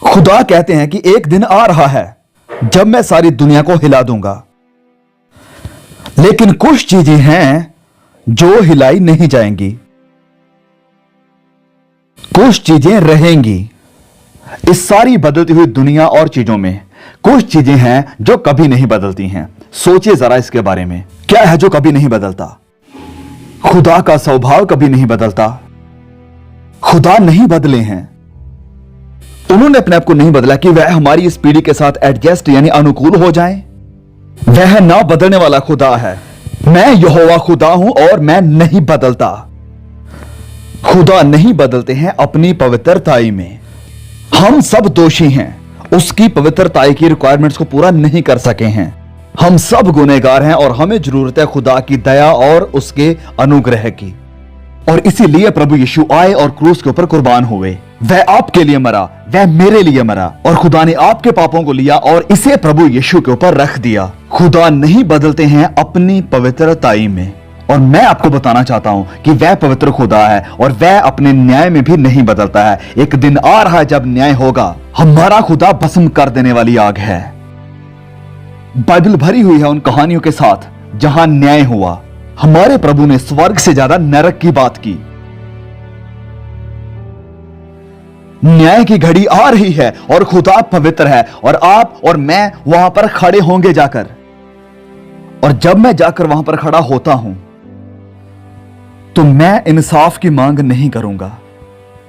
खुदा कहते हैं कि एक दिन आ रहा है जब मैं सारी दुनिया को हिला दूंगा, लेकिन कुछ चीजें हैं जो हिलाई नहीं जाएंगी, कुछ चीजें रहेंगी। इस सारी बदलती हुई दुनिया और चीजों में कुछ चीजें हैं जो कभी नहीं बदलती हैं। सोचिए जरा इसके बारे में, क्या है जो कभी नहीं बदलता? खुदा का स्वभाव कभी नहीं बदलता। खुदा नहीं बदले हैं, उन्होंने अपने आप को नहीं बदला कि वह हमारी इस पीढ़ी के साथ एडजस्ट यानी अनुकूल हो जाएं। वह ना बदलने वाला खुदा है। मैं यहोवा खुदा हूं और मैं नहीं बदलता। खुदा नहीं बदलते हैं अपनी पवित्रताई में। हम सब दोषी हैं, उसकी पवित्रताई की रिक्वायरमेंट्स को पूरा नहीं कर सके हैं। हम सब गुनहगार हैं और हमें जरूरत है खुदा की दया और उसके अनुग्रह की। और इसीलिए प्रभु यीशु आए और क्रूस के ऊपर कुर्बान हुए। वह आपके लिए मरा, वह मेरे लिए मरा, और खुदा ने आपके पापों को लिया और इसे प्रभु यीशु के ऊपर रख दिया। खुदा नहीं बदलते हैं अपनी पवित्रताई में। और मैं आपको बताना चाहता हूं कि वह पवित्र खुदा है और वह अपने न्याय में भी नहीं बदलता है। एक दिन आ रहा है जब न्याय होगा। हमारा खुदा भस्म कर देने वाली आग है। बाइबल भरी हुई है उन कहानियों के साथ जहां न्याय हुआ। हमारे प्रभु ने स्वर्ग से ज्यादा नरक की बात की। न्याय की घड़ी आ रही है और खुदा पवित्र है और आप और मैं वहां पर खड़े होंगे जाकर। और जब मैं जाकर वहां पर खड़ा होता हूं तो मैं इंसाफ की मांग नहीं करूंगा,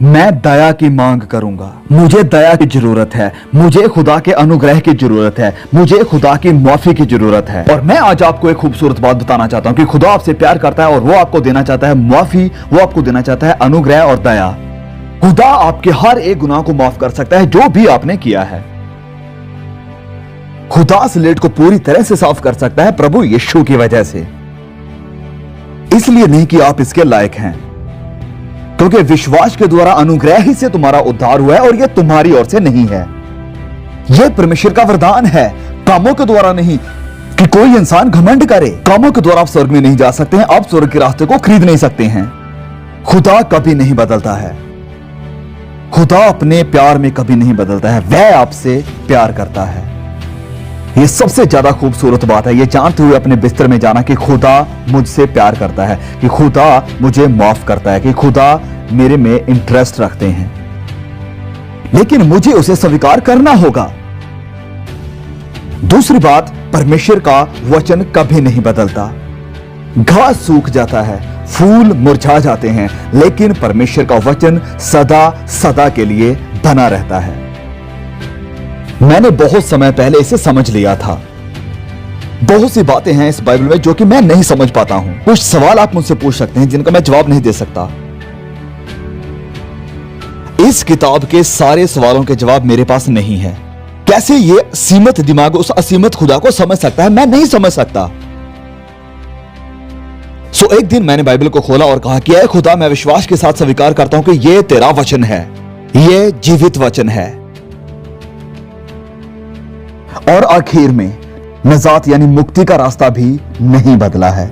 मैं दया की मांग करूंगा। मुझे दया की जरूरत है, मुझे खुदा के अनुग्रह की जरूरत है, मुझे खुदा की माफी की जरूरत है। और मैं आज आपको एक खूबसूरत बात बताना चाहता हूं कि खुदा आपसे प्यार करता है और वो आपको देना चाहता है माफी, वो आपको देना चाहता है अनुग्रह और दया। खुदा आपके हर एक गुनाह को माफ कर सकता है जो भी आपने किया है। खुदा स्लेट को पूरी तरह से साफ कर सकता है प्रभु यीशु की वजह से। इसलिए नहीं कि आप इसके लायक हैं, क्योंकि विश्वास के द्वारा अनुग्रह ही से तुम्हारा उद्धार हुआ है और यह तुम्हारी ओर से नहीं है। यह परमेश्वर का वरदान है, कामों के द्वारा नहीं कि कोई इंसान घमंड करे। कामों के द्वारा आप स्वर्ग में नहीं जा सकते हैं, आप स्वर्ग के रास्ते को खरीद नहीं सकते हैं। खुदा कभी नहीं बदलता है। खुदा अपने प्यार में कभी नहीं बदलता है, वह आपसे प्यार करता है। यह सबसे ज्यादा खूबसूरत बात है, यह जानते हुए अपने बिस्तर में जाना कि खुदा मुझसे प्यार करता है, कि खुदा मुझे माफ करता है, कि खुदा मेरे में इंटरेस्ट रखते हैं। लेकिन मुझे उसे स्वीकार करना होगा। दूसरी बात, परमेश्वर का वचन कभी नहीं बदलता। घास सूख जाता है, फूल मुरझा जाते हैं, लेकिन परमेश्वर का वचन सदा सदा के लिए बना रहता है। मैंने बहुत समय पहले इसे समझ लिया था। बहुत सी बातें हैं इस बाइबल में जो कि मैं नहीं समझ पाता हूं। कुछ सवाल आप मुझसे पूछ सकते हैं जिनका मैं जवाब नहीं दे सकता। इस किताब के सारे सवालों के जवाब मेरे पास नहीं है। कैसे ये सीमित दिमाग उस असीमित खुदा को समझ सकता है, मैं नहीं समझ सकता। सो एक दिन मैंने बाइबल को खोला और कहा कि ऐ खुदा, मैं विश्वास के साथ स्वीकार करता हूं कि यह तेरा वचन है, यह जीवित वचन है। और आखिर में नजात यानी मुक्ति का रास्ता भी नहीं बदला है।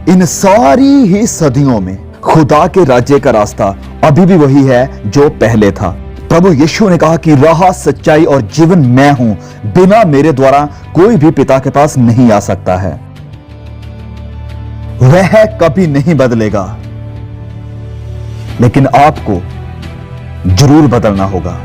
इन सारी ही सदियों में खुदा के राज्य का रास्ता अभी भी वही है जो पहले था। प्रभु यीशु ने कहा कि राह, सच्चाई और जीवन मैं हूं, बिना मेरे द्वारा कोई भी पिता के पास नहीं आ सकता है। वह कभी नहीं बदलेगा, लेकिन आपको जरूर बदलना होगा।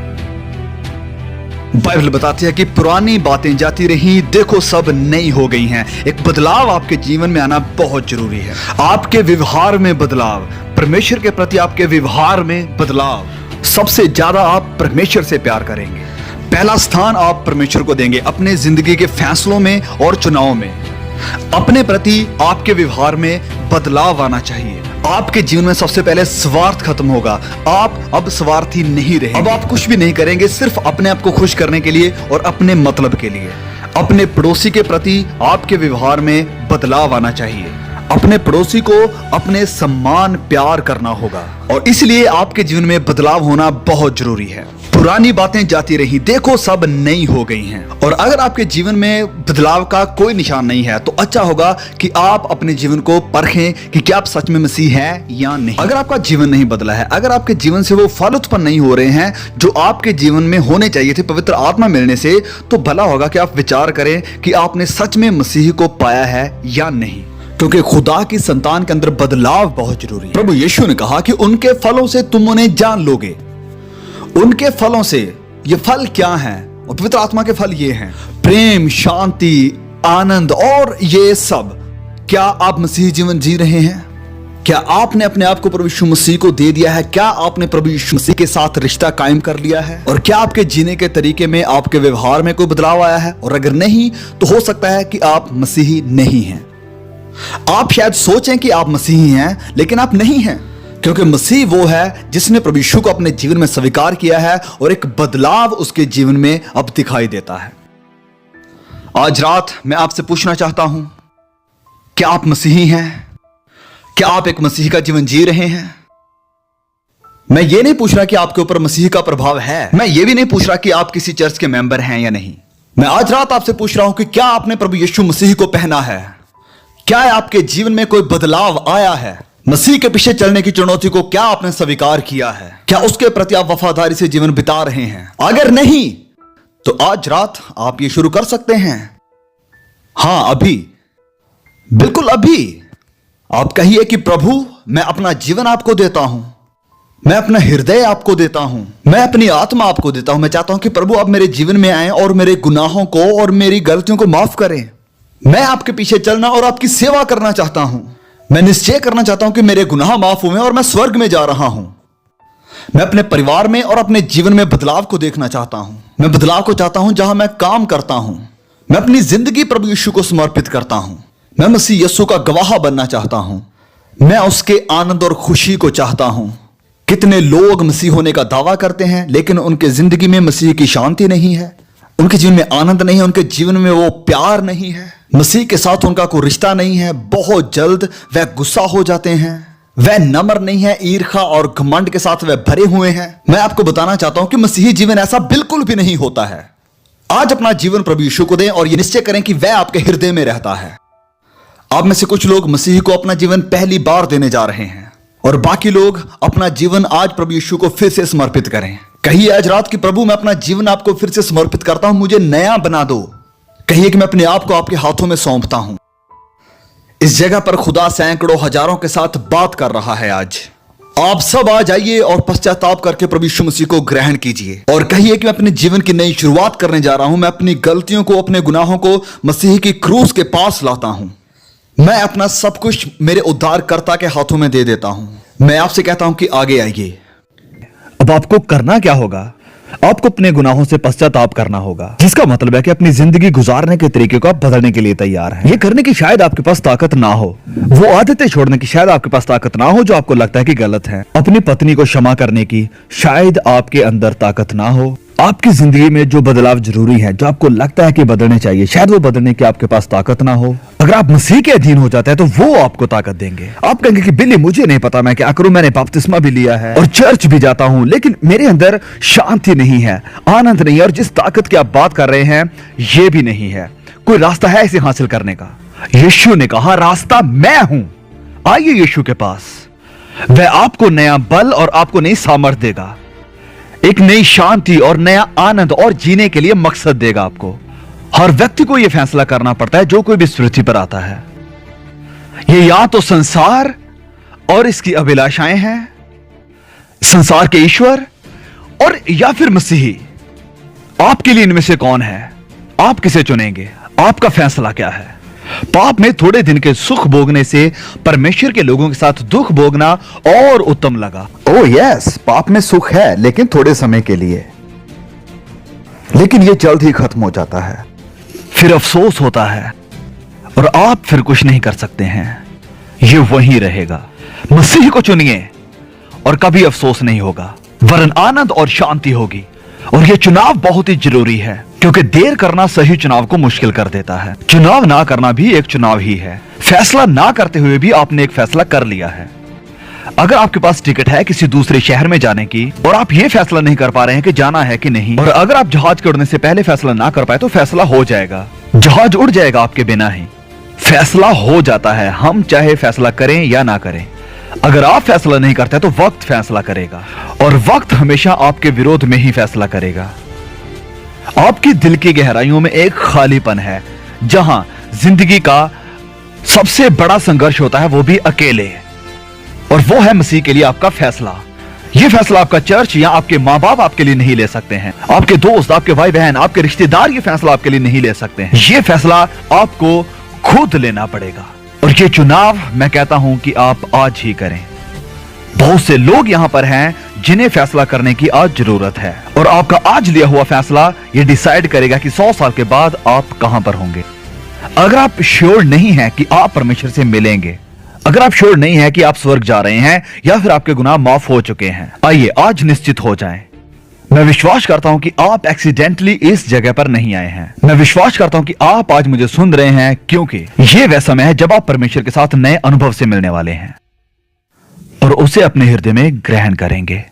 बाइबल बताती है कि पुरानी बातें जाती रही, देखो सब नई हो गई हैं। एक बदलाव आपके जीवन में आना बहुत जरूरी है। आपके व्यवहार में बदलाव, परमेश्वर के प्रति आपके व्यवहार में बदलाव। सबसे ज्यादा आप परमेश्वर से प्यार करेंगे। पहला स्थान आप परमेश्वर को देंगे अपने जिंदगी के फैसलों में और चुनाव में। अपने प्रति आपके व्यवहार में बदलाव आना चाहिए। आपके जीवन में सबसे पहले स्वार्थ खत्म होगा। आप अब स्वार्थी नहीं रहेंगे। अब आप कुछ भी नहीं करेंगे सिर्फ अपने आप को खुश करने के लिए और अपने मतलब के लिए। अपने पड़ोसी के प्रति आपके व्यवहार में बदलाव आना चाहिए। अपने पड़ोसी को अपने सम्मान प्यार करना होगा, और इसलिए आपके जीवन में बदलाव होना बहुत जरूरी है। पुरानी बातें जाती रही, देखो सब नई हो गई हैं। और अगर आपके जीवन में बदलाव का कोई निशान नहीं है तो अच्छा होगा कि आप अपने जीवन को परखें कि क्या आप सच में मसीह हैं या नहीं। अगर आपका जीवन नहीं बदला है, अगर आपके जीवन से वो फल उत्पन्न नहीं हो रहे हैं जो आपके जीवन में होने चाहिए थे पवित्र आत्मा मिलने से, तो भला होगा कि आप विचार करें कि आपने सच में मसीह को पाया है या नहीं, क्योंकि खुदा की संतान के अंदर बदलाव बहुत जरूरी है। प्रभु यीशु ने कहा कि उनके फलों से तुम उन्हें जान लोगे। उनके फलों से, ये फल क्या हैं? और पवित्र आत्मा के फल ये हैं: प्रेम, शांति, आनंद और ये सब। क्या आप मसीह जीवन जी रहे हैं? क्या आपने अपने आप को प्रभु यीशु मसीह को दे दिया है? क्या आपने प्रभु यीशु मसीह के साथ रिश्ता कायम कर लिया है? और क्या आपके जीने के तरीके में, आपके व्यवहार में कोई बदलाव आया है? और अगर नहीं, तो हो सकता है कि आप मसीही नहीं हैं। आप शायद सोचें कि आप मसीही हैं, लेकिन आप नहीं हैं, क्योंकि मसीह वो है जिसने प्रभु यीशु को अपने जीवन में स्वीकार किया है और एक बदलाव उसके जीवन में अब दिखाई देता है। आज रात मैं आपसे पूछना चाहता हूं, क्या आप मसीही हैं? क्या आप एक मसीह का जीवन जी रहे हैं? मैं ये नहीं पूछ रहा कि आपके ऊपर मसीह का प्रभाव है, मैं ये भी नहीं पूछ रहा कि आप किसी चर्च के मेंबर हैं या नहीं। मैं आज रात आपसे पूछ रहा हूं कि क्या आपने प्रभु यीशु मसीह को पहना है? क्या आपके जीवन में कोई बदलाव आया है? मसीह के पीछे चलने की चुनौती को क्या आपने स्वीकार किया है? क्या उसके प्रति आप वफादारी से जीवन बिता रहे हैं? अगर नहीं, तो आज रात आप ये शुरू कर सकते हैं। हां, अभी, बिल्कुल अभी आप कहिए कि प्रभु, मैं अपना जीवन आपको देता हूं, मैं अपना हृदय आपको देता हूं, मैं अपनी आत्मा आपको देता हूं। मैं चाहता हूं कि प्रभु आप मेरे जीवन में आए और मेरे गुनाहों को और मेरी गलतियों को माफ करें। मैं आपके पीछे चलना और आपकी सेवा करना चाहता हूं। मैं निश्चय करना चाहता हूं कि मेरे गुनाह माफ हुए और मैं स्वर्ग में जा रहा हूं। मैं अपने परिवार में और अपने जीवन में बदलाव को देखना चाहता हूं। मैं बदलाव को चाहता हूं जहां मैं काम करता हूं। मैं अपनी जिंदगी प्रभु यीशु को समर्पित करता हूं। मैं मसीह यीशु का गवाह बनना चाहता हूं। मैं उसके आनंद और खुशी को चाहता हूं। कितने लोग मसीह होने का दावा करते हैं, लेकिन उनके जिंदगी में मसीह की शांति नहीं है, उनके जीवन में आनंद नहीं है, उनके जीवन में वो प्यार नहीं है, मसीह के साथ उनका कोई रिश्ता नहीं है। बहुत जल्द वह गुस्सा हो जाते हैं, वह नम्र नहीं है, ईर्ष्या और घमंड के साथ वह भरे हुए हैं। मैं आपको बताना चाहता हूं कि मसीही जीवन ऐसा बिल्कुल भी नहीं होता है। आज अपना जीवन प्रभु यीशु को दें और यह निश्चय करें कि वह आपके हृदय में रहता है। आप में से कुछ लोग मसीह को अपना जीवन पहली बार देने जा रहे हैं, और बाकी लोग अपना जीवन आज प्रभु यीशु को फिर से समर्पित करें। कहिए आज रात कि प्रभु, मैं अपना जीवन आपको फिर से समर्पित करता हूं, मुझे नया बना दो। कहिए कि मैं अपने आप को आपके हाथों में सौंपता हूं। इस जगह पर खुदा सैकड़ों हजारों के साथ बात कर रहा है। आज आप सब आ जाइए और पश्चाताप करके प्रभु यीशु मसीह को ग्रहण कीजिए और कहिए कि मैं अपने जीवन की नई शुरुआत करने जा रहा हूं। मैं अपनी गलतियों को, अपने गुनाहों को मसीह की क्रूस के पास लाता हूं। मैं अपना सब कुछ मेरे उद्धारकर्ता के हाथों में दे देता हूं। मैं आपसे कहता हूं कि आगे आइए। अब आपको करना क्या होगा? आपको अपने गुनाहों से पश्चाताप करना होगा, जिसका मतलब है कि अपनी जिंदगी गुजारने के तरीके को आप बदलने के लिए तैयार हैं। ये करने की शायद आपके पास ताकत ना हो, वो आदतें छोड़ने की शायद आपके पास ताकत ना हो जो आपको लगता है कि गलत है। अपनी पत्नी को क्षमा करने की शायद आपके अंदर ताकत ना हो। आपकी जिंदगी में जो बदलाव जरूरी है, जो आपको लगता है कि बदलने चाहिए, शायद वो बदलने की आपके पास ताकत ना हो। अगर आप मसीह के अधीन हो जाते हैं तो वो आपको ताकत देंगे। आप कहेंगे कि बिल्ली, मुझे नहीं पता मैं क्या करूं, मैंने बपतिस्मा भी लिया है और चर्च भी जाता हूं, लेकिन मेरे अंदर शांति नहीं है, आनंद नहीं है, और जिस ताकत की आप बात कर रहे हैं ये भी नहीं है। कोई रास्ता है इसे हासिल करने का? यीशु ने कहा, रास्ता मैं हूं, आइए यीशु के पास। वह आपको नया बल और आपको नई सामर्थ देगा, एक नई शांति और नया आनंद और जीने के लिए मकसद देगा आपको। हर व्यक्ति को यह फैसला करना पड़ता है जो कोई भी इस पृथ्वी पर आता है। ये या तो संसार और इसकी अभिलाषाएं हैं, संसार के ईश्वर, और या फिर मसीही। आपके लिए इनमें से कौन है? आप किसे चुनेंगे? आपका फैसला क्या है? पाप में थोड़े दिन के सुख भोगने से परमेश्वर के लोगों के साथ दुख भोगना और उत्तम लगा। ओह यस, पाप में सुख है, लेकिन थोड़े समय के लिए, लेकिन यह जल्द ही खत्म हो जाता है। फिर अफसोस होता है और आप फिर कुछ नहीं कर सकते हैं, ये वहीं रहेगा। मसीह को चुनिए और कभी अफसोस नहीं होगा, वरन आनंद और शांति होगी। और यह चुनाव बहुत ही जरूरी है, क्योंकि देर करना सही चुनाव को मुश्किल कर देता है। चुनाव ना करना भी एक चुनाव ही है। फैसला ना करते हुए भी आपने एक फैसला कर लिया है। अगर आपके पास टिकट है किसी दूसरे शहर में जाने की और आप ये फैसला नहीं कर पा रहे हैं कि जाना है कि नहीं, और अगर आप जहाज के उड़ने से पहले फैसला ना कर पाए तो फैसला हो जाएगा, जहाज उड़ जाएगा आपके बिना ही। फैसला हो जाता है, हम चाहे फैसला करें या ना करें। अगर आप फैसला नहीं करते तो वक्त फैसला करेगा, और वक्त हमेशा आपके विरोध में ही फैसला करेगा। आपकी दिल की गहराइयों में एक खालीपन है, जहां जिंदगी का सबसे बड़ा संघर्ष होता है, वो भी अकेले, और वो है मसीह के लिए आपका फैसला। ये फैसला आपका चर्च या आपके माँ बाप आपके लिए नहीं ले सकते हैं, आपके दोस्त, आपके भाई बहन, आपके रिश्तेदार ये फैसला आपके लिए नहीं ले सकते हैं। ये फैसला आपको खुद लेना पड़ेगा, और ये चुनाव मैं कहता हूं कि आप आज ही करें। बहुत से लोग यहां पर हैं जिन्हें फैसला करने की आज जरूरत है, और आपका आज लिया हुआ फैसला ये डिसाइड करेगा कि 100 साल के बाद आप कहां पर होंगे। अगर आप श्योर नहीं है कि आप परमेश्वर से मिलेंगे, अगर आप श्योर नहीं है कि आप स्वर्ग जा रहे हैं या फिर आपके गुनाह माफ हो चुके हैं, आइए आज निश्चित हो जाएं। मैं विश्वास करता हूं कि आप एक्सीडेंटली इस जगह पर नहीं आए हैं। मैं विश्वास करता हूं कि आप आज मुझे सुन रहे हैं, क्योंकि यह वह समय है जब आप परमेश्वर के साथ नए अनुभव से मिलने वाले हैं और उसे अपने हृदय में ग्रहण करेंगे।